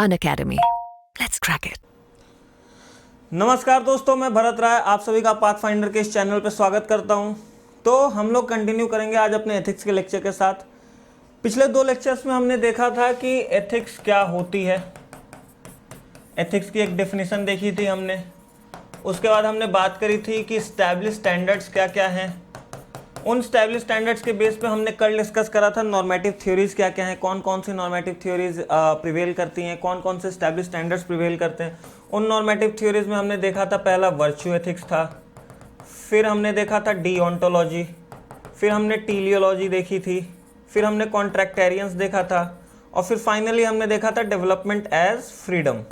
Unacademy. Let's crack it. नमस्कार दोस्तों, मैं भरत राय आप सभी का पाथफाइंडर के इस चैनल पर स्वागत करता हूं। तो हम लोग कंटिन्यू करेंगे आज अपने एथिक्स के लेक्चर के साथ। पिछले 2 लेक्चर्स में हमने देखा था कि एथिक्स क्या होती है, एथिक्स की एक डेफिनेशन देखी थी हमने। उसके बाद हमने बात करी थी कि स्टैब्लिश स्टैंडर्ड्स क्या क्या हैं। उन स्टैब्लिश स्टैंडर्ड्स के बेस पे हमने कल डिस्कस करा था नॉर्मेटिव थ्योरीज क्या क्या हैं, कौन कौन सी नॉर्मेटिव थ्योरीज प्रिवेल करती हैं, कौन कौन से स्टैब्लिश स्टैंडर्ड्स प्रिवेल करते हैं। उन नॉर्मेटिव थ्योरीज में हमने देखा था पहला वर्च्यू एथिक्स था, फिर हमने देखा था डीओंटोलॉजी, फिर हमने टीलियोलॉजी देखी थी, फिर हमने कॉन्ट्रैक्टेरियंस देखा था, और फिर फाइनली हमने देखा था डेवलपमेंट एज फ्रीडम।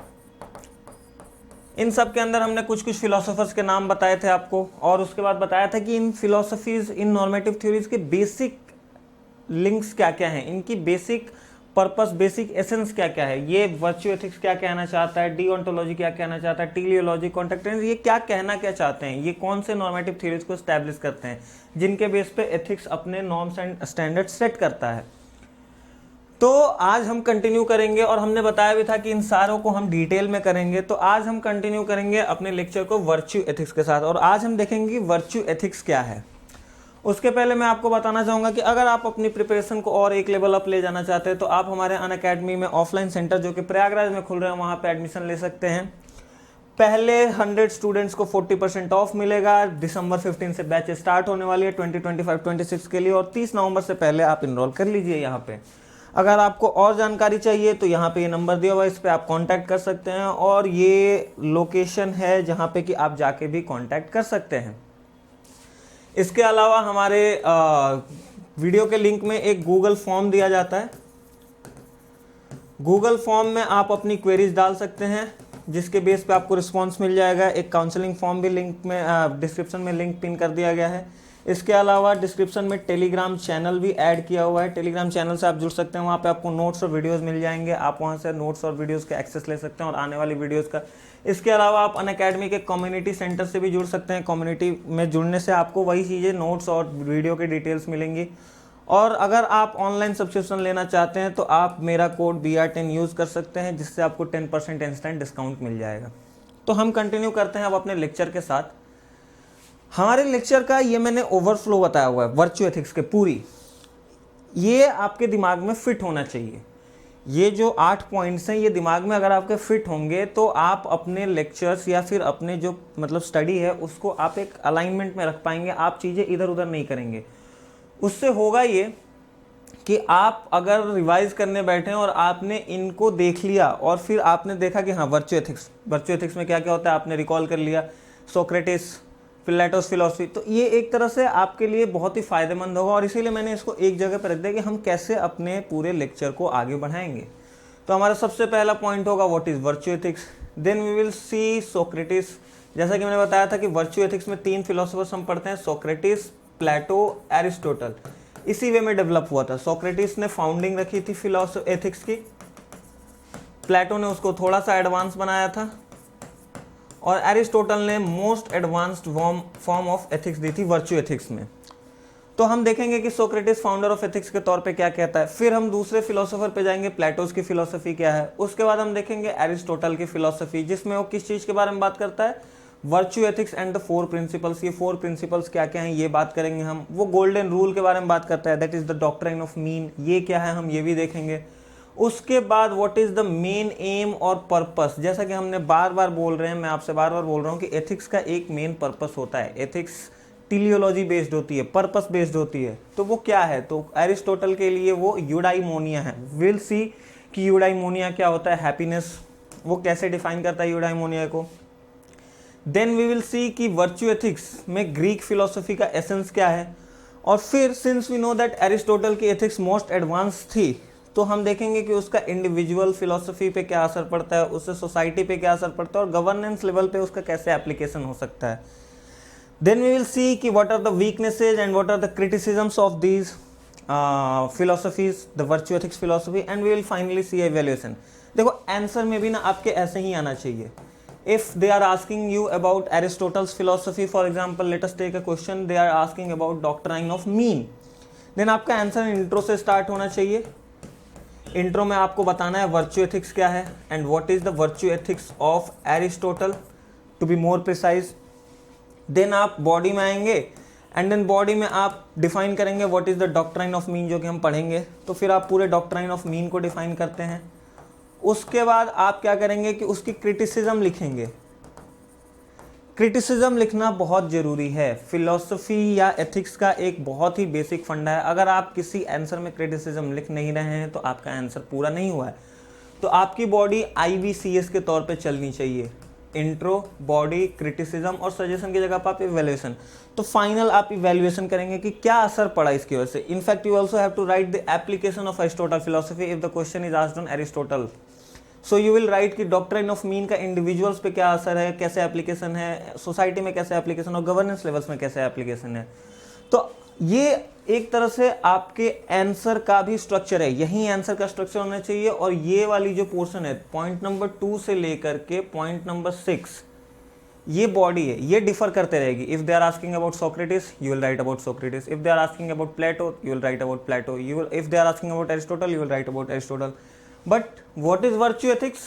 इन सब के अंदर हमने कुछ कुछ फिलोसोफर्स के नाम बताए थे आपको, और उसके बाद बताया था कि इन फिलोसफीज, इन नॉर्मेटिव थ्योरीज के बेसिक लिंक्स क्या क्या हैं, इनकी बेसिक पर्पस, बेसिक एसेंस क्या क्या है। ये वर्च्यू एथिक्स क्या कहना चाहता है, डीओंटोलॉजी क्या कहना चाहता है, टीलियोलॉजी, कॉन्ट्रैक्टेरियंस ये क्या कहना क्या चाहते हैं, ये कौन से नॉर्मेटिव थ्योरीज को स्टैब्लिश करते हैं जिनके बेस पे एथिक्स अपने नॉर्म्स एंड स्टैंडर्ड सेट करता है। तो आज हम कंटिन्यू करेंगे, और हमने बताया भी था कि इन सारों को हम डिटेल में करेंगे। तो आज हम कंटिन्यू करेंगे अपने लेक्चर को वर्च्यू एथिक्स के साथ, और आज हम देखेंगे कि वर्च्यू एथिक्स क्या है। उसके पहले मैं आपको बताना चाहूँगा कि अगर आप अपनी प्रिपरेशन को और एक लेवल अप ले जाना चाहते हैं तो आप हमारे अनअकैडमी में ऑफलाइन सेंटर जो कि प्रयागराज में खुल रहे हैं वहाँ पे एडमिशन ले सकते हैं। पहले 100 स्टूडेंट्स को 40% ऑफ मिलेगा। दिसंबर 15 से बैच स्टार्ट होने वाली है 2025-26 के लिए, और 30 नवंबर से पहले आप इनरोल कर लीजिए यहाँ पे। अगर आपको और जानकारी चाहिए तो यहाँ पे ये नंबर दिया हुआ है, इस पर आप कांटेक्ट कर सकते हैं, और ये लोकेशन है जहाँ पे कि आप जाके भी कांटेक्ट कर सकते हैं। इसके अलावा हमारे वीडियो के लिंक में एक गूगल फॉर्म दिया जाता है। गूगल फॉर्म में आप अपनी क्वेरीज डाल सकते हैं, जिसके बेस पे आपको रिस्पांस मिल जाएगा। एक काउंसलिंग फॉर्म भी लिंक में डिस्क्रिप्शन में लिंक पिन कर दिया गया है। इसके अलावा डिस्क्रिप्शन में टेलीग्राम चैनल भी ऐड किया हुआ है। टेलीग्राम चैनल से आप जुड़ सकते हैं, वहाँ पे आपको नोट्स और वीडियोस मिल जाएंगे। आप वहाँ से नोट्स और वीडियोस का एक्सेस ले सकते हैं और आने वाली वीडियोस का। इसके अलावा आप अनअकैडमी के कम्युनिटी सेंटर से भी जुड़ सकते हैं। कम्युनिटी में जुड़ने से आपको वही चीज़ें, नोट्स और वीडियो की डिटेल्स मिलेंगी। और अगर आप ऑनलाइन सब्सक्रिप्शन लेना चाहते हैं तो आप मेरा कोड BR10 यूज़ कर सकते हैं, जिससे आपको 10% इंस्टेंट डिस्काउंट मिल जाएगा। तो हम कंटिन्यू करते हैं अब अपने लेक्चर के साथ। हमारे लेक्चर का ये मैंने ओवरफ्लो बताया हुआ है वर्च्यू एथिक्स के पूरी, ये आपके दिमाग में फिट होना चाहिए। ये जो 8 पॉइंट्स हैं ये दिमाग में अगर आपके फिट होंगे तो आप अपने लेक्चर्स या फिर अपने जो स्टडी है उसको आप एक अलाइनमेंट में रख पाएंगे। आप चीज़ें इधर उधर नहीं करेंगे। उससे होगा ये कि आप अगर रिवाइज करने बैठे और आपने इनको देख लिया और फिर आपने देखा कि हाँ वर्च्यू एथिक्स में क्या क्या होता है, आपने रिकॉल कर लिया, सोक्रेटिस, प्लेटोस फिलॉसफी, तो ये एक तरह से आपके लिए बहुत ही फायदेमंद होगा। और इसीलिए मैंने इसको एक जगह पर रख दिया कि हम कैसे अपने पूरे लेक्चर को आगे बढ़ाएंगे। तो हमारा सबसे पहला पॉइंट होगा what is virtue ethics. Then we will see Socrates. जैसा कि मैंने बताया था कि वर्च्यू एथिक्स में 3 फिलोसोफर्स हम पढ़ते हैं, सोक्रेटिस, प्लेटो, एरिस्टोटल। इसी वे में डेवलप हुआ था। सोक्रेटिस ने फाउंडिंग रखी थी एथिक्स की, प्लेटो ने उसको थोड़ा सा एडवांस बनाया था, और एरिस्टोटल ने most advanced form of ethics दी थी वर्च्यू एथिक्स में। तो हम देखेंगे कि सोक्रेटिस फाउंडर ऑफ एथिक्स के तौर पे क्या कहता है। फिर हम दूसरे फिलोसोफर पे जाएंगे, प्लेटोस की फिलोसफी क्या है। उसके बाद हम देखेंगे एरिस्टोटल की फिलोसफी, जिसमें वो किस चीज़ के बारे में बात करता है, virtue ethics and the 4 principles. ये 4 प्रिंसिपल्स क्या क्या हैं ये बात करेंगे हम। वो गोल्डन रूल के बारे में बात करता है, that is the doctrine of mean, ये क्या है हम ये भी देखेंगे। उसके बाद what is the main M और पर्पस। जैसा कि हमने बार बार बोल रहे हैं, मैं आपसे बार बार बोल रहा हूँ कि एथिक्स का एक मेन पर्पस होता है। एथिक्स टीलियोलॉजी बेस्ड होती है, पर्पस बेस्ड होती है। तो वो क्या है, तो एरिस्टोटल के लिए वो यूडाइमोनिया है। विल सी कि यूडाइमोनिया क्या होता है, हैप्पीनेस, वो कैसे डिफाइन करता है यूडाइमोनिया को। देन वी विल सी कि वर्च्यू एथिक्स में ग्रीक फिलोसफी का एसेंस क्या है। और फिर since we know that Aristotle की एथिक्स मोस्ट एडवांस थी, तो हम देखेंगे कि उसका इंडिविजुअल फिलोसफी पे क्या असर पड़ता है, उससे सोसाइटी पे क्या असर पड़ता है, और गवर्नेंस लेवल पे उसका कैसे एप्लीकेशन हो सकता है। देन वी विल सी कि what are the weaknesses and what are the criticisms of these philosophies, the virtue ethics philosophy, and we will finally see evaluation. देखो आंसर में भी ना आपके ऐसे ही आना चाहिए। If they are asking you about Aristotle's philosophy, for example, let us take a question, they are asking about doctrine of mean, then आपका answer intro से स्टार्ट होना चाहिए। इंट्रो में आपको बताना है वर्च्यू एथिक्स क्या है and what is the virtue ethics of Aristotle to be more precise. Then आप बॉडी में आएंगे एंड देन बॉडी में आप डिफाइन करेंगे what is the doctrine of mean, जो कि हम पढ़ेंगे। तो फिर आप पूरे डॉक्ट्राइन ऑफ मीन को डिफाइन करते हैं। उसके बाद आप क्या करेंगे कि उसकी क्रिटिसिज्म लिखेंगे। क्रिटिसिज्म लिखना बहुत ज़रूरी है, फिलॉसफी या एथिक्स का एक बहुत ही बेसिक फंडा है। अगर आप किसी आंसर में क्रिटिसिज्म लिख नहीं रहे हैं तो आपका आंसर पूरा नहीं हुआ है। तो आपकी बॉडी IBCS के तौर पे चलनी चाहिए, इंट्रो, बॉडी, क्रिटिसिज्म और सजेशन की जगह पर आप इवैल्यूएशन। तो फाइनल आप इवैल्यूएशन करेंगे कि क्या असर पड़ा इसकी वजह से। In fact you also have to write the application of Aristotle philosophy if the question is asked on Aristotle. So you will write कि डॉक्ट्राइन ऑफ मीन का इंडिविजुअल्स पे क्या असर है, कैसे एप्लीकेशन है, सोसाइटी में कैसे एप्लीकेशन और गवर्नेंस लेवल्स में कैसे एप्लीकेशन है। तो ये एक तरह से आपके आंसर का भी स्ट्रक्चर है, यही आंसर का स्ट्रक्चर होना चाहिए। और ये वाली जो पोर्शन है पॉइंट नंबर 2 से लेकर के पॉइंट नंबर 6, ये बॉडी है, ये डिफर करते रहेगी। If they are asking about Socrates you will write about Socrates, if they are asking about Plato you will write about Plato, if they are asking about Aristotle you will write about Aristotle. But what is virtue ethics,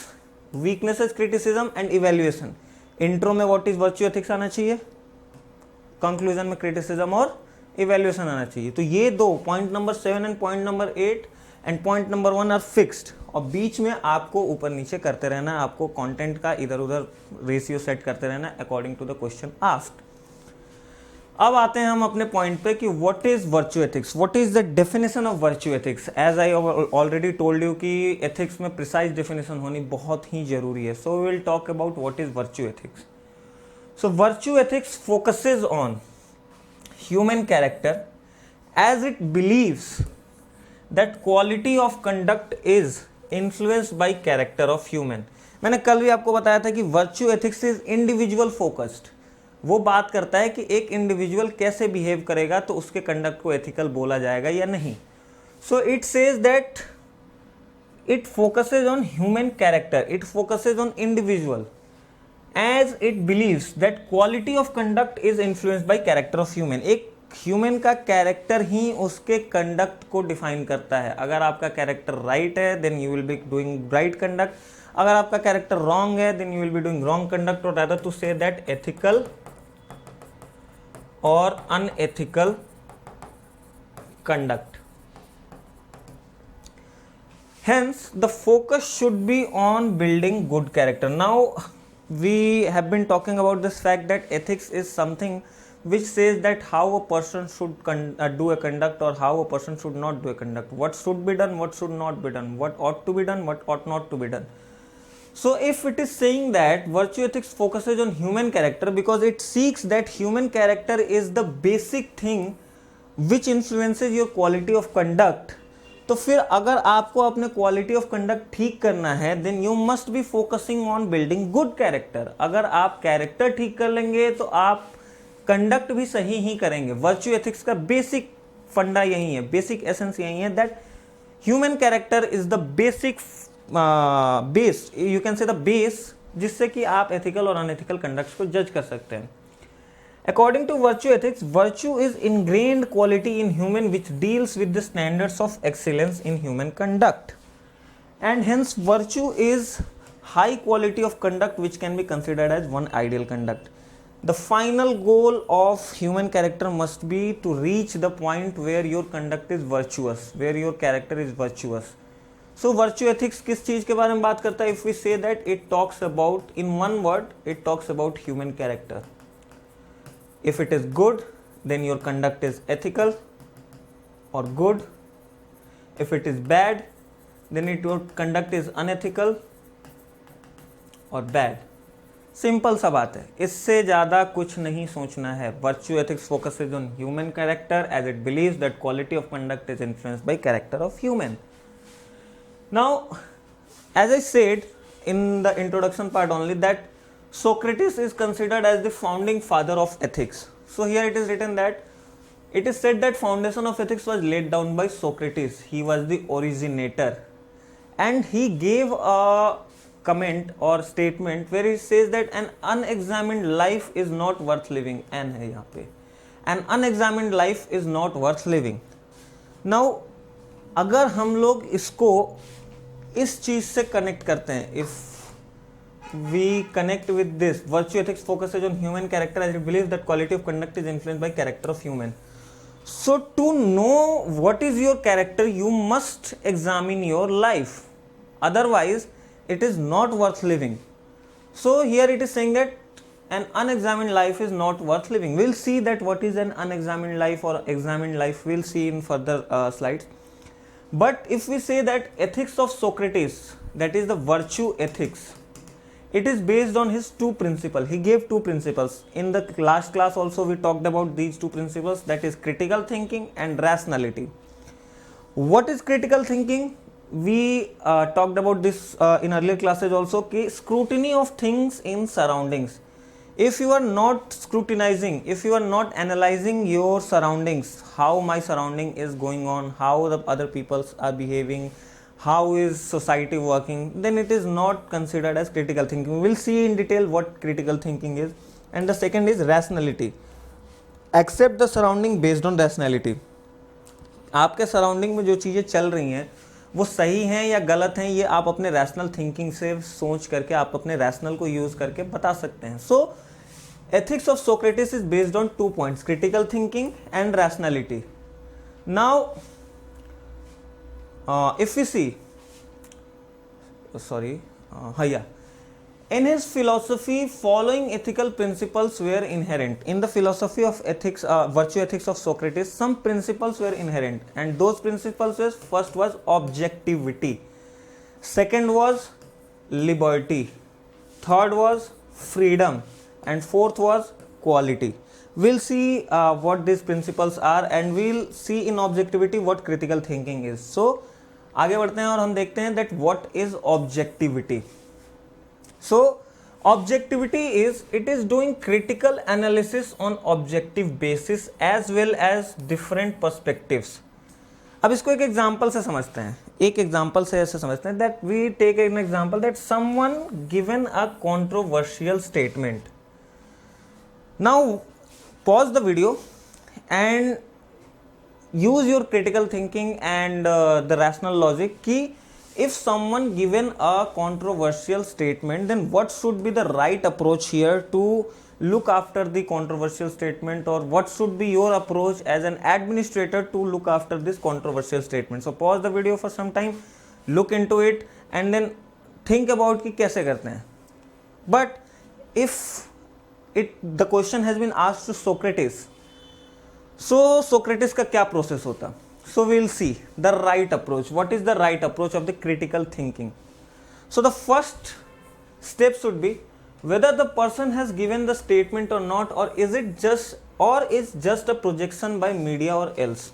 weaknesses, criticism and evaluation. Intro में what is virtue ethics आना चाहिए, conclusion में criticism और evaluation आना चाहिए। तो ये दो point number 7 and point number 8 and point number 1 are fixed, और बीच में आपको ऊपर नीचे करते रहना है, आपको कंटेंट का इधर उधर रेशियो सेट करते रहना है according to the question asked. अब आते हैं हम अपने पॉइंट पे कि what is virtue ethics, what is the definition of virtue ethics. As I already told you कि एथिक्स में प्रिसाइज डेफिनेशन होनी बहुत ही जरूरी है। So we will talk about what is virtue ethics. So virtue ethics focuses on human character as it believes that quality of conduct is influenced by character of human। मैंने कल भी आपको बताया था कि virtue ethics is individual focused। वो बात करता है कि एक इंडिविजुअल कैसे बिहेव करेगा तो उसके कंडक्ट को एथिकल बोला जाएगा या नहीं। So it says that it focuses on human character, it focuses on individual as it believes that quality of conduct is influenced by character of human। एक ह्यूमन का कैरेक्टर ही उसके कंडक्ट को डिफाइन करता है। अगर आपका कैरेक्टर राइट है then you will be doing right conduct, अगर आपका कैरेक्टर रॉन्ग है then you will be doing wrong conduct, और rather to say that ethical और unethical conduct. Hence the focus should be on building good character। Now we have been talking about this fact that ethics is something which says that how a person should do a conduct or how a person should not do a conduct, what should be done, what should not be done, what ought to be done, what ought not to be done. So if it is saying that virtue ethics focuses on human character because it seeks that human character is the basic thing which influences your quality of conduct, तो फिर अगर आपको अपने quality of conduct ठीक करना है then you must be focusing on building good character. अगर आप कैरेक्टर ठीक कर लेंगे तो आप कंडक्ट भी सही ही करेंगे। वर्च्यू एथिक्स का बेसिक फंडा यही है, बेसिक एसेंस यही है that human character is the basic base, you can say the base, जिससे कि आप एथिकल और अनएथिकल कंडक्ट को जज कर सकते हैं। According to virtue ethics, virtue is ingrained quality in human which deals with the standards of excellence in human conduct, and hence virtue is high quality of conduct which can be considered as one ideal conduct. The final goal of human character must be to reach the point where your conduct is virtuous, where your character is virtuous. So virtue ethics किस चीज के बारे में बात करता है? If we say that it talks about, in one word, it talks about human character. If it is good, then your conduct is ethical or good. If it is bad, then your conduct is unethical or bad. Simple सा बात है, इससे ज़्यादा कुछ नहीं सोचना है। Virtue ethics focuses on human character as it believes that quality of conduct is influenced by character of human. Now, as I said in the introduction part only, that Socrates is considered as the founding father of ethics. So here it is written that it is said that foundation of ethics was laid down by Socrates. He was the originator, and he gave a comment or statement where he says that an unexamined life is not worth living. N है यहाँ पे, an unexamined life is not worth living. Now अगर हम लोग इसको इस चीज से कनेक्ट करते हैं, if we connect with this, virtue ethics focuses on human character as it believes that quality of conduct is influenced by character of human. So to know what is your character, you must examine your life. Otherwise, it is not worth living. So here it is saying that an unexamined life is not worth living. We'll see that what is an unexamined life or examined life. We'll see in further slides. But if we say that ethics of Socrates, that is the virtue ethics, it is based on his two principles. He gave two principles. In the last class also we talked about these two principles, that is critical thinking and rationality. What is critical thinking? We talked about this in earlier classes also, कि scrutiny of things in surroundings. If you are not scrutinizing, if you are not analyzing your surroundings, how my surrounding is going on, how the other people are behaving, how is society working, then it is not considered as critical thinking. We'll see in detail what critical thinking is. And the second is rationality. Accept the surrounding based on rationality. आपके surrounding में जो चीज़ें चल रही हैं वो सही हैं या गलत हैं, ये आप अपने रैशनल थिंकिंग से सोच करके, आप अपने रैशनल को यूज़ करके बता सकते हैं. So ethics of Socrates is based on 2 points, critical thinking and rationality. Now if we see, in his philosophy, following ethical principles were inherent. In the philosophy of ethics, virtue ethics of Socrates, some principles were inherent, and those principles were, first was objectivity, second was liberty, third was freedom, and fourth was quality. We'll see what these principles are, and we'll see in objectivity what critical thinking is. So आगे बढ़ते हैं और हम देखते हैं that what is objectivity. So objectivity is, it is doing critical analysis on objective basis as well as different perspectives. अब इसको एक एग्जाम्पल से समझते हैं, एक एग्जाम्पल से ऐसे समझते हैं that we take an example that someone given a controversial statement. Now pause the video and use your critical thinking and the rational logic ki if someone given a controversial statement, then what should be the right approach here to look after the controversial statement, or what should be your approach as an administrator to look after this controversial statement. So pause the video for some time, look into it and then think about कि कैसे करते हैं. But if the question has been asked to Socrates, so Socrates का क्या process होता? So we will see the right approach. What is the right approach of the critical thinking? So the first step should be whether the person has given the statement or not, or is just a projection by media or else.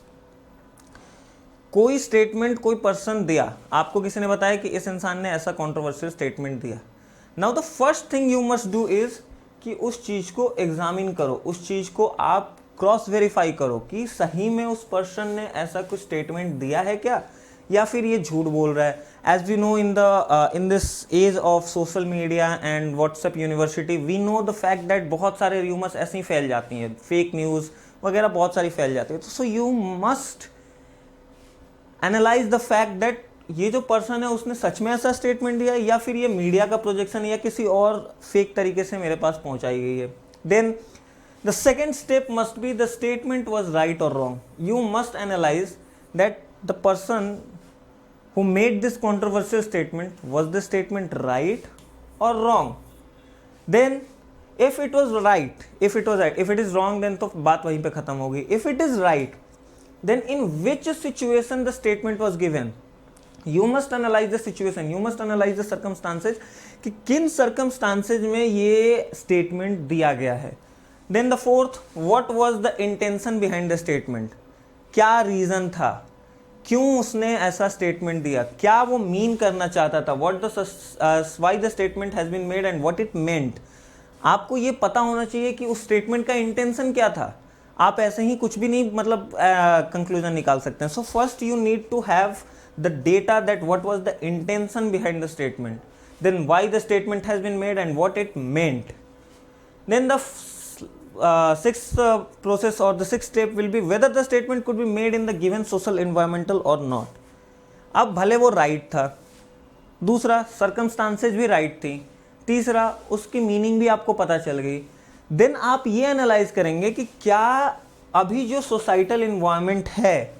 कोई statement कोई person दिया, आपको किसी ने बताया कि इस इंसान ने ऐसा कॉन्ट्रोवर्शियल स्टेटमेंट दिया. Now the first thing you must do is कि उस चीज़ को एग्जामिन करो, उस चीज़ को आप क्रॉस वेरीफाई करो कि सही में उस पर्सन ने ऐसा कुछ स्टेटमेंट दिया है क्या, या फिर ये झूठ बोल रहा है. As we know in this age of social media and WhatsApp university, we know the fact that बहुत सारे र्यूमर्स ऐसे ही फैल जाती हैं, फेक न्यूज़ वगैरह बहुत सारी फैल जाती है. So you must analyse the fact that ये जो पर्सन है उसने सच में ऐसा स्टेटमेंट दिया है या फिर ये मीडिया का प्रोजेक्शन या किसी और फेक तरीके से मेरे पास पहुंचाई गई है. Then the second step must be the statement was right or wrong. You must analyze that the person who made this controversial statement, was the statement right or wrong. Then if it was right, if it is wrong, then तो बात वहीं पे खत्म होगी. If it is right, then in which situation the statement was given. You must analyze the situation, you must analyze the circumstances कि किन circumstances में ये statement दिया गया है. Then the fourth, what was the intention behind the statement? क्या reason था, क्यों उसने ऐसा स्टेटमेंट दिया, क्या वो मीन करना चाहता था, why the statement has been made and what it meant. आपको ये पता होना चाहिए कि उस स्टेटमेंट का इंटेंशन क्या था. आप ऐसे ही कुछ भी नहीं मतलब कंक्लूजन निकाल सकते हैं. So first you need to have the data that what was the intention behind the statement, then why the statement has been made and what it meant. Then the sixth process or the sixth step will be whether the statement could be made in the given social environmental or not. अब भले वो right था, दूसरा circumstances भी right थी, तीसरा उसकी meaning भी आपको पता चल गई, देन आप ये एनालाइज करेंगे कि क्या अभी जो सोसाइटल इन्वायरमेंट है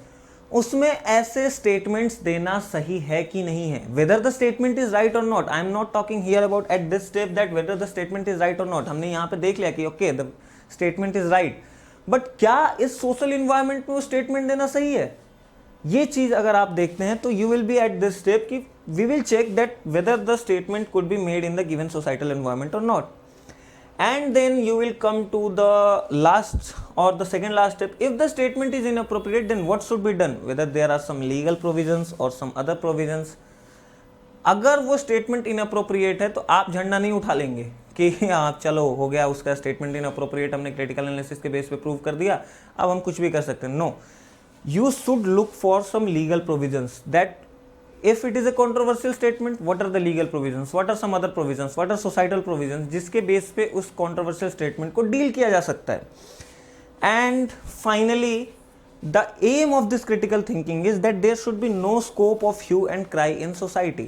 उसमें ऐसे स्टेटमेंट्स देना सही है कि नहीं है, whether the statement is right और not. I am not talking here about at this step that whether the statement is right और नॉट। हमने यहाँ पे देख लिया कि okay the statement is right, but क्या इस सोशल इन्वायरमेंट में वो स्टेटमेंट देना सही है, ये चीज अगर आप देखते हैं तो you will be at this step कि we will check that whether the statement could be made in the given societal environment और not, and then you will come to the last or the second last step. If the statement is inappropriate, then what should be done, whether there are some legal provisions or some other provisions. अगर वो statement inappropriate है तो आप झंडा नहीं उठा लेंगे कि आप चलो हो गया उसका स्टेटमेंट इनअप्रोप्रिएट, हमने क्रिटिकल एनालिसिस के बेस पे प्रूव कर दिया, अब हम कुछ भी कर सकते हैं। No, you should look for some legal provisions that if it is a controversial statement, what are the legal provisions, what are some other provisions, what are societal provisions जिसके बेस पे उस controversial statement को deal किया जा सकता है। And finally, the aim of this critical thinking is that there should be no scope of hue and cry in society.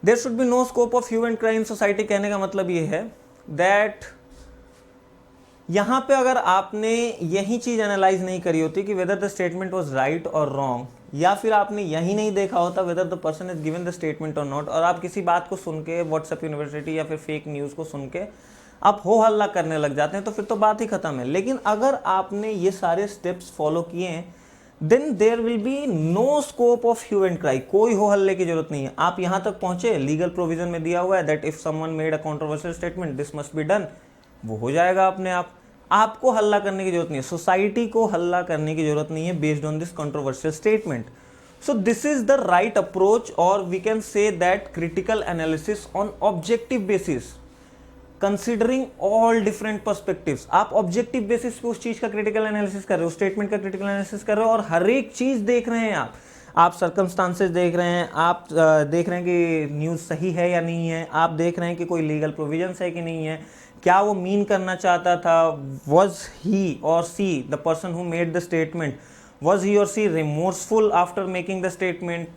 There should be no scope of hue and cry in society कहने का मतलब ये है that यहाँ पे अगर आपने यही चीज एनालाइज नहीं करी होती कि weather the statement was right और रॉन्ग, या फिर आपने यही नहीं देखा होता whether the person is given the statement और नॉट, और आप किसी बात को सुन के व्हाट्सएप यूनिवर्सिटी या फिर फेक न्यूज़ को सुन के आप हो हल्ला करने लग जाते हैं, तो फिर तो बात ही खत्म है। लेकिन अगर आपने ये सारे स्टेप्स फॉलो किए हैं, then there will be no scope of hue and cry, कोई हो हल्ले की जरूरत नहीं है। आप यहाँ तक पहुंचे, लीगल प्रोविजन में दिया हुआ है that if someone made a controversial statement this must be done, वो हो जाएगा अपने आप। आपको हल्ला करने की जरूरत नहीं है, सोसाइटी को हल्ला करने की जरूरत नहीं है based on this controversial statement. So this is the right approach, और we can say that critical analysis on objective basis considering all different perspectives. आप ऑब्जेक्टिव बेसिस पे उस चीज का क्रिटिकल एनालिसिस कर रहे हो, स्टेटमेंट का क्रिटिकल एनालिसिस कर रहे हो, और हर एक चीज देख रहे हैं आप सर्कमस्टांसेस देख रहे हैं, आप देख रहे हैं कि न्यूज़ सही है या नहीं है, आप देख रहे हैं कि कोई लीगल प्रोविजंस है कि नहीं है, क्या वो मीन करना चाहता था, वॉज ही और see the person who made the statement, was he और सी remorseful after making the statement.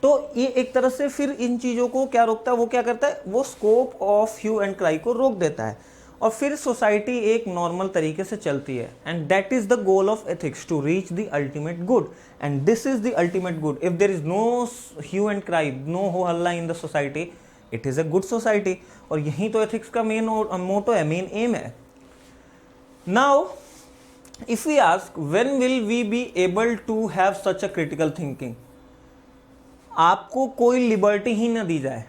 तो ये एक तरह से फिर इन चीज़ों को क्या रोकता है, वो क्या करता है, वो scope of hue and cry को रोक देता है, और फिर सोसाइटी एक नॉर्मल तरीके से चलती है। And that is the goal of ethics, to reach the ultimate good, and this is the ultimate good. If there is no hue and cry, no हो हल्ला in the society, it is a good society. और यही तो ethics का main motto है, main aim है। Now if we ask when will we be able to have such a critical thinking, आपको कोई लिबर्टी ही ना दी जाए,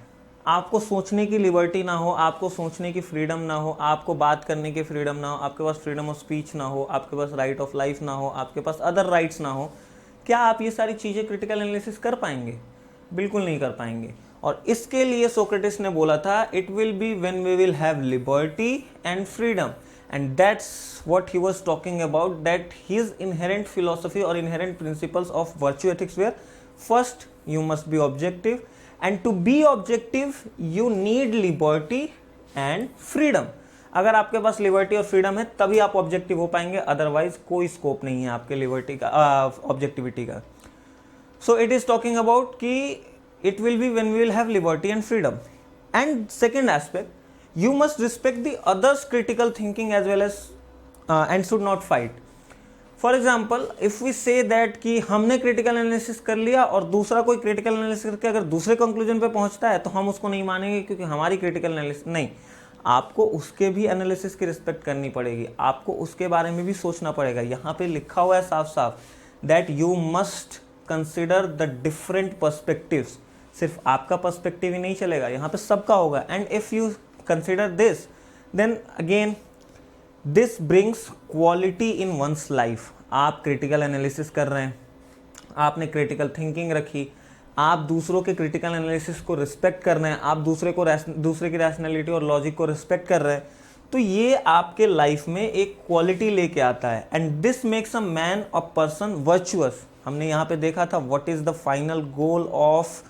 आपको सोचने की लिबर्टी ना हो, आपको सोचने की फ्रीडम ना हो, आपको बात करने की फ्रीडम ना हो, आपके पास फ्रीडम ऑफ स्पीच ना हो, आपके पास राइट ऑफ लाइफ ना हो, आपके पास अदर राइट्स ना हो, क्या आप ये सारी चीज़ें क्रिटिकल एनालिसिस कर पाएंगे? बिल्कुल नहीं कर पाएंगे। और इसके लिए सोक्रेटिस ने बोला था it will be when we will have liberty and freedom, and that's what he was talking about, that his inherent philosophy और inherent principles of virtue ethics where first you must be objective, and to be objective you need liberty and freedom. अगर आपके पास liberty और freedom है तभी आप objective हो पाएंगे, otherwise कोई स्कोप नहीं है आपके लिबर्टी का, ऑब्जेक्टिविटी का। So it is talking about कि it will be when we will have liberty and freedom. And second aspect, you must respect the others critical thinking as well as and should not fight. For example if we say that कि हमने critical analysis कर लिया और दूसरा कोई critical analysis करके अगर दूसरे कंक्लूजन पे पहुंचता है तो हम उसको नहीं मानेंगे क्योंकि हमारी क्रिटिकल एनालिसिस नहीं, आपको उसके भी एनालिसिस की रिस्पेक्ट करनी पड़ेगी, आपको उसके बारे में भी सोचना पड़ेगा। यहाँ पे लिखा हुआ है साफ साफ that you must consider the different perspectives, सिर्फ आपका पर्सपेक्टिव ही नहीं चलेगा, यहाँ पे सबका होगा। And if you consider this then again this brings quality in one's life. आप क्रिटिकल एनालिसिस कर रहे हैं, आपने क्रिटिकल थिंकिंग रखी, आप दूसरों के क्रिटिकल एनालिसिस को रिस्पेक्ट कर रहे हैं, आप दूसरे की रैशनैलिटी और लॉजिक को रिस्पेक्ट कर रहे हैं, तो ये आपके लाइफ में एक क्वालिटी लेके आता है। And this makes a man a person virtuous. हमने यहाँ पे देखा था what is the final goal of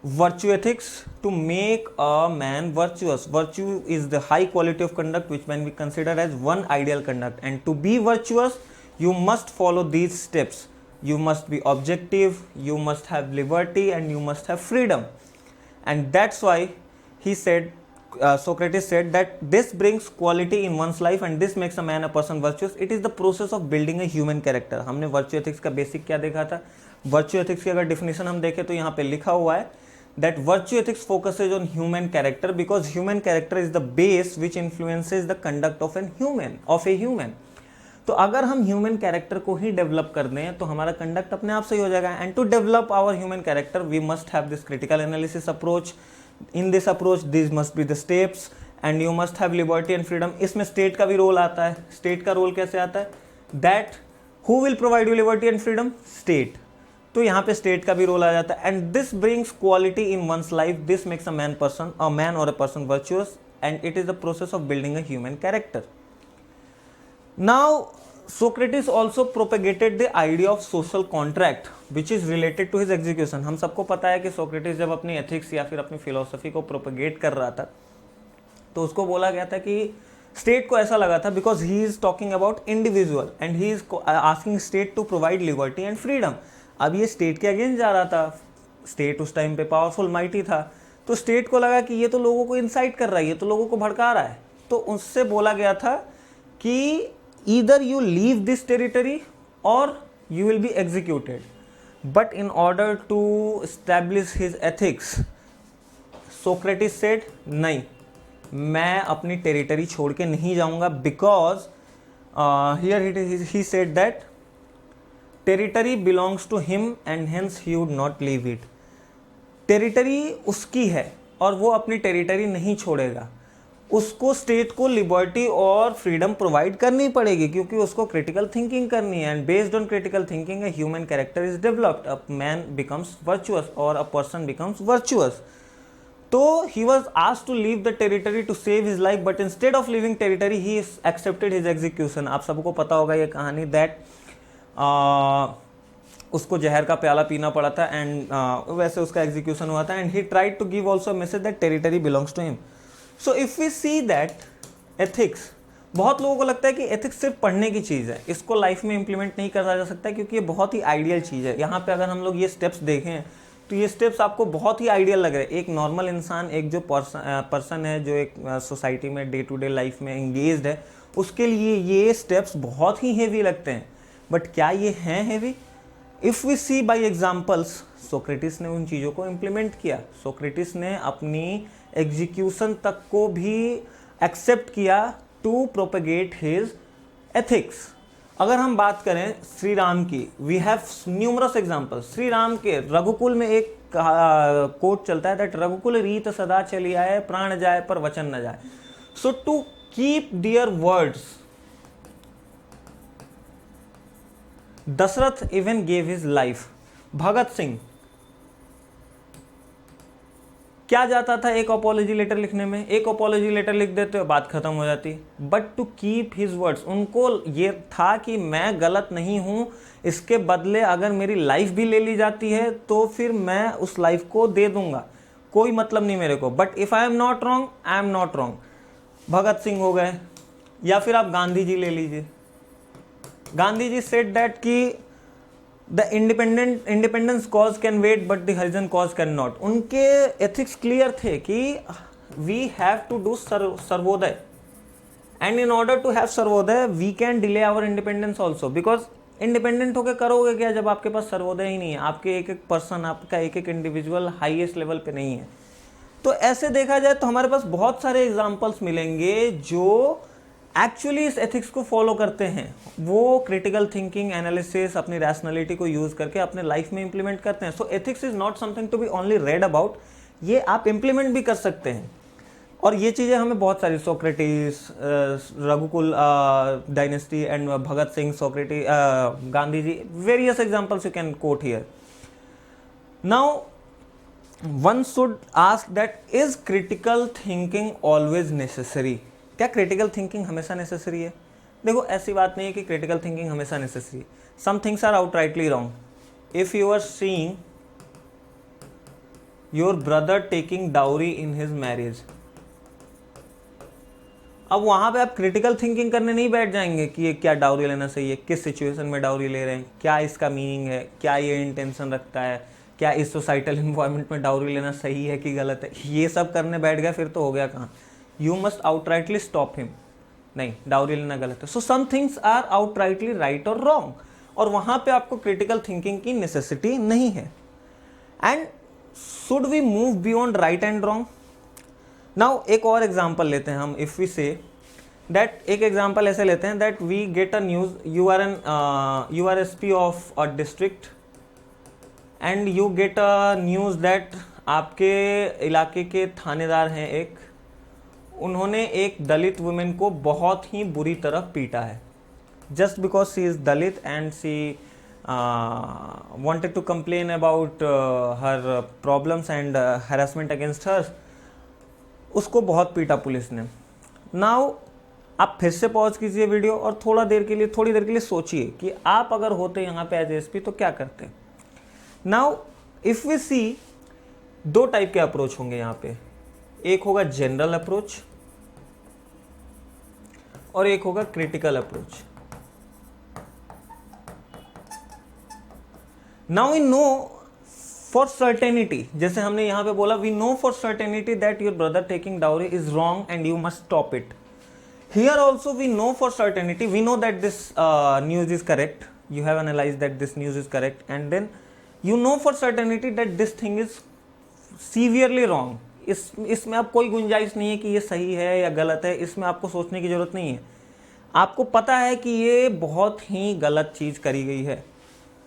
virtue ethics, to make a man virtuous. Virtue is the high quality of conduct which when we consider as one ideal conduct, and to be virtuous you must follow these steps. you must be objective, you must have liberty, and you must have freedom. And that's why he said, Socrates said that this brings quality in one's life and this makes a man a person virtuous. It is the process of building a human character. हमने virtue ethics का basic क्या देखा था? Virtue ethics की अगर definition हम देखें तो यहाँ पे लिखा हुआ है that virtue ethics focuses on human character because human character is the base which influences the conduct of a human. तो अगर हम ह्यूमन कैरेक्टर को ही डेवलप कर दें तो हमारा कंडक्ट अपने आप से ही हो जाएगा. And to develop our human character we must have this critical analysis approach. In this approach this must be the steps and you must have liberty and freedom. इसमें स्टेट का भी रोल आता है. स्टेट का role कैसे आता है? That who will provide you liberty and freedom? State. तो यहाँ पे स्टेट का भी रोल आ जाता है. And this brings quality in one's life. This makes a man और a person virtuous and it is the process of building a human character. Now, Socrates also propagated the idea of social contract, which is related to his execution. हम सबको पता है कि Socrates जब अपनी ethics या फिर अपनी फिलोसफी को प्रोपेगेट कर रहा था तो उसको बोला गया था कि स्टेट को ऐसा लगा था because he is talking about individual and he is asking state to provide liberty and freedom. अब ये स्टेट के अगेंस्ट जा रहा था. स्टेट उस टाइम पे पावरफुल माइटी था तो स्टेट को लगा कि ये तो लोगों को इंसाइट कर रहा है, ये तो लोगों को भड़का रहा है. तो उससे बोला गया था कि either you leave this territory or you will be executed. But in order to establish his ethics, Socrates said, नहीं, मैं अपनी टेरिटरी छोड़ के नहीं जाऊंगा because here he said that territory belongs to him and hence he would not leave it. Territory उसकी है और वो अपनी टेरिटरी नहीं छोड़ेगा. उसको स्टेट को लिबर्टी और फ्रीडम प्रोवाइड करनी पड़ेगी क्योंकि उसको क्रिटिकल थिंकिंग करनी है. And based on critical thinking a human character is developed. A man becomes virtuous और अ पर्सन बिकम्स वर्चुअस. तो he was asked to leave the territory to save his life but instead of leaving territory he accepted his execution. आप सबको पता होगा ये कहानी that उसको जहर का प्याला पीना पड़ा था एंड वैसे उसका एग्जीक्यूशन हुआ था. And he tried to give also message that territory belongs to him. So if we see that ethics, बहुत लोगों को लगता है कि एथिक्स सिर्फ पढ़ने की चीज़ है, इसको लाइफ में इंप्लीमेंट नहीं करा जा सकता क्योंकि ये बहुत ही आइडियल चीज़ है. यहाँ पे अगर हम लोग ये स्टेप्स देखें तो ये स्टेप्स आपको बहुत ही आइडियल लग रहे हैं. एक नॉर्मल इंसान, एक जो पर्सन है जो एक सोसाइटी में डे टू डे लाइफ में एंगेज्ड है, उसके लिए ये स्टेप्स बहुत ही हेवी लगते हैं. बट क्या ये हैं heavy? If we see by examples, Socrates ने उन चीज़ों को इम्प्लीमेंट किया. सोक्रेटिस ने अपनी एग्जीक्यूशन तक को भी एक्सेप्ट किया टू प्रोपेगेट हिज एथिक्स. अगर हम बात करें श्री राम की, we have numerous examples. Shri Ram के रघुकुल में एक कोट चलता है दैट रघुकुल रीत सदा चली आए, प्राण जाए पर वचन न जाए. So to keep their words Dasharath even gave his life. Bhagat Singh क्या जाता था एक अपॉलॉजी लेटर लिखने में? एक अपॉलॉजी लेटर लिख देते हो, बात खत्म हो जाती. But to keep his words, उनको ये था कि मैं गलत नहीं हूं, इसके बदले अगर मेरी लाइफ भी ले ली जाती है तो फिर मैं उस लाइफ को दे दूंगा, कोई मतलब नहीं मेरे को. But if I am not wrong, I am not wrong. Bhagat Singh हो गए, या फिर आप गांधी जी ले लीजिए. गांधी जी सेड दैट कि the independence cause can wait but the Harijan cause can not. उनके एथिक्स क्लियर थे कि we have to do Sarvodaya and in order to have Sarvodaya we can delay our independence also. Because independent होकर करोगे क्या जब आपके पास सर्वोदय ही नहीं है, आपके एक एक पर्सन, आपका एक एक इंडिविजुअल हाईएस्ट लेवल पे नहीं है. तो ऐसे देखा जाए तो हमारे पास बहुत सारे एग्जाम्पल्स मिलेंगे जो एक्चुअली इस एथिक्स को फॉलो करते हैं. वो क्रिटिकल थिंकिंग, एनालिसिस, अपनी रैशनैलिटी को यूज करके अपने लाइफ में इंप्लीमेंट करते हैं. So ethics is not something to be only read about, ये आप इंप्लीमेंट भी कर सकते हैं. और ये चीज़ें हमें बहुत सारी, Socrates, Raghukul dynasty and Bhagat Singh, Socrates, Gandhi ji, various examples you can quote here. Now one should ask that is critical thinking always necessary? क्या क्रिटिकल थिंकिंग हमेशा नेसेसरी है? देखो, ऐसी बात नहीं है कि क्रिटिकल थिंकिंग हमेशा नेसेसरी है. Some things are outrightly wrong. If you are seeing your brother taking dowry in his marriage, अब वहाँ पे आप क्रिटिकल थिंकिंग करने नहीं बैठ जाएंगे कि ये क्या डाउरी लेना सही है, किस सिचुएशन में डाउरी ले रहे हैं, क्या इसका मीनिंग है, क्या ये इंटेंशन रखता है, क्या इस सोसाइटल इन्वायरमेंट में डाउरी लेना सही है कि गलत है, ये सब करने बैठ गया फिर तो हो गया कहाँ। You must outrightly stop him, नहीं डाउरी लेना गलत है। So some things are outrightly right और रॉन्ग, और वहाँ पे आपको क्रिटिकल थिंकिंग की नेसेसिटी नहीं है। And should we move beyond right and wrong? Now एक और एग्जाम्पल लेते हैं हम। इफ वी से दैट, एक एग्जाम्पल ऐसे लेते हैं that we get a news, you are SP of a district and you get a news that आपके इलाके के थानेदार हैं एक, उन्होंने एक दलित वुमेन को बहुत ही बुरी तरह पीटा है, just because she is Dalit and she wanted to complain about her problems and harassment against her। उसको बहुत पीटा पुलिस ने। नाउ आप फिर से पॉज कीजिए वीडियो और थोड़ी देर के लिए सोचिए कि आप अगर होते यहाँ पे एज एसपी तो क्या करते। नाउ इफ वी सी, दो टाइप के अप्रोच होंगे यहाँ पे, एक होगा जनरल अप्रोच और एक होगा critical approach. Now we know for certainty, जैसे हमने यहाँ पे बोला, we know for certainty that your brother taking dowry is wrong and you must stop it. Here also we know for certainty, we know that this news is correct, you have analyzed that this news is correct, and then you know for certainty that this thing is severely wrong। इसमें अब कोई गुंजाइश नहीं है कि ये सही है या गलत है, इसमें आपको सोचने की जरूरत नहीं है, आपको पता है कि ये बहुत ही गलत चीज करी गई है।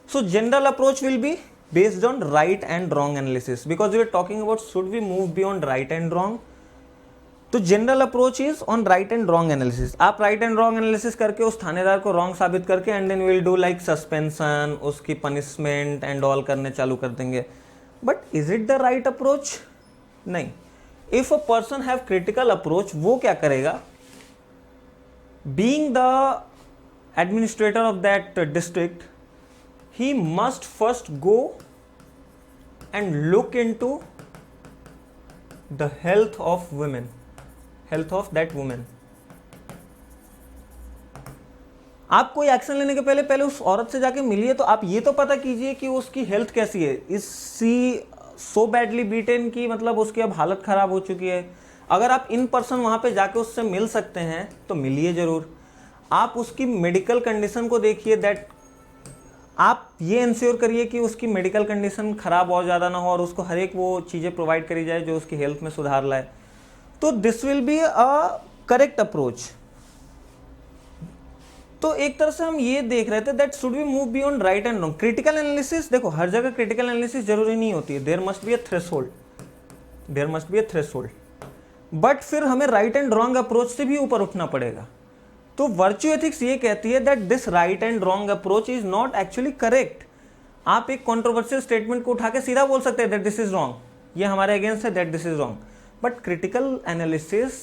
So general approach will be based on right and wrong analysis, because we are talking about should we move beyond right and wrong. तो general approach is on right and wrong analysis. आप right and wrong analysis करके उस थानेदार को wrong साबित करके and then will do like suspension, उसकी punishment and all करने चालू कर देंगे। But is it the right approach? नहीं। If a person have critical approach, वो क्या करेगा, being the administrator of that district, he must first go and look into the health of women, health of that woman। आप कोई action लेने के पहले उस औरत से जाके मिलिए, तो आप ये तो पता कीजिए कि उसकी हेल्थ कैसी है। Is she so badly beaten की मतलब उसकी अब हालत खराब हो चुकी है। अगर आप इन पर्सन वहां पे जाके उससे मिल सकते हैं तो मिलिए जरूर। आप उसकी मेडिकल कंडीशन को देखिए, दैट आप ये इंश्योर करिए कि उसकी मेडिकल कंडीशन खराब और ज़्यादा ना हो और उसको हर एक वो चीज़ें प्रोवाइड करी जाए जो उसकी हेल्थ में सुधार लाए। तो this will be a correct approach. तो एक तरह से हम ये देख रहे थे that should we move beyond right and wrong. Critical analysis, देखो हर जगह क्रिटिकल एनालिसिस जरूरी नहीं होती है, there must be a threshold, there must be a threshold. But फिर हमें राइट एंड रॉन्ग अप्रोच से भी ऊपर उठना पड़ेगा। तो वर्च्यू एथिक्स ये कहती है that this right and wrong approach is not actually correct. आप एक कॉन्ट्रोवर्शियल स्टेटमेंट को उठा के सीधा बोल सकते हैं दैट दिस इज रॉन्ग, ये हमारे अगेंस्ट है, that this is wrong. But critical analysis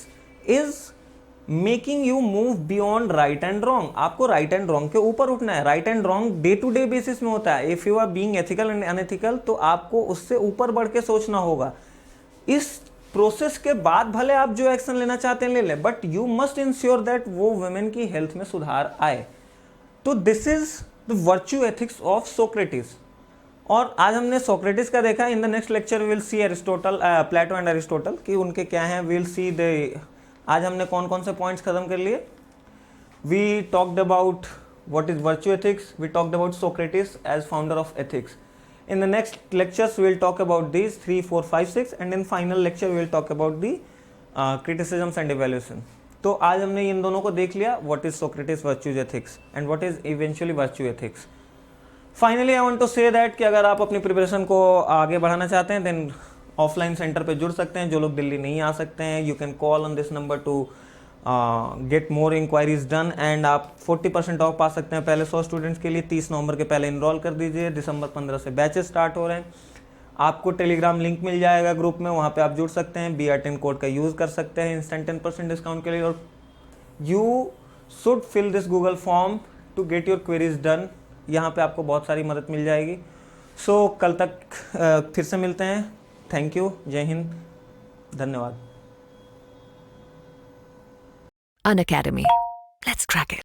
is making you move beyond right and wrong. आपको राइट एंड रॉन्ग के ऊपर उठना है। Right and wrong day to day basis में होता है। If you are being ethical and unethical, तो आपको उससे ऊपर बढ़ के सोचना होगा। इस प्रोसेस के बाद भले आप जो एक्शन लेना चाहते हैं ले लें, but you must ensure that वो वुमेन की हेल्थ में सुधार आए। तो this is the virtue ethics of Socrates. और आज हमने सोक्रेटिस का देखा। In the next lecture will see Aristotle, Plato and Aristotle कि उनके क्या हैं। विल सी द, आज हमने कौन कौन से पॉइंट्स खत्म कर लिए। We talked about what is virtue ethics, we talked about Socrates as founder of ethics. In the next lectures we will talk about these 3, 4, 5, 6 and in final lecture we will talk about the criticisms and evaluation। तो आज हमने इन दोनों को देख लिया, what is Socrates virtue ethics and what is eventually virtue ethics। Finally I want to say that कि अगर आप अपनी प्रिपरेशन को आगे बढ़ाना चाहते हैं then ऑफलाइन सेंटर पे जुड़ सकते हैं। जो लोग दिल्ली नहीं आ सकते हैं, you can call on this number to get more inquiries done and आप 40% ऑफ पा सकते हैं पहले 100 स्टूडेंट्स के लिए। 30 नवंबर के पहले इनरोल कर दीजिए। दिसंबर 15 से बैचेस स्टार्ट हो रहे हैं। आपको टेलीग्राम लिंक मिल जाएगा ग्रुप में, वहाँ पे आप जुड़ सकते हैं। BR10 कोड का यूज़ कर सकते हैं इंस्टेंट 10% डिस्काउंट के लिए। और you should fill this Google form to get your queries done. यहाँ पे आपको बहुत सारी मदद मिल जाएगी। सो कल तक फिर से मिलते हैं। थैंक यू, जय हिंद, धन्यवाद। An academy. Let's crack it.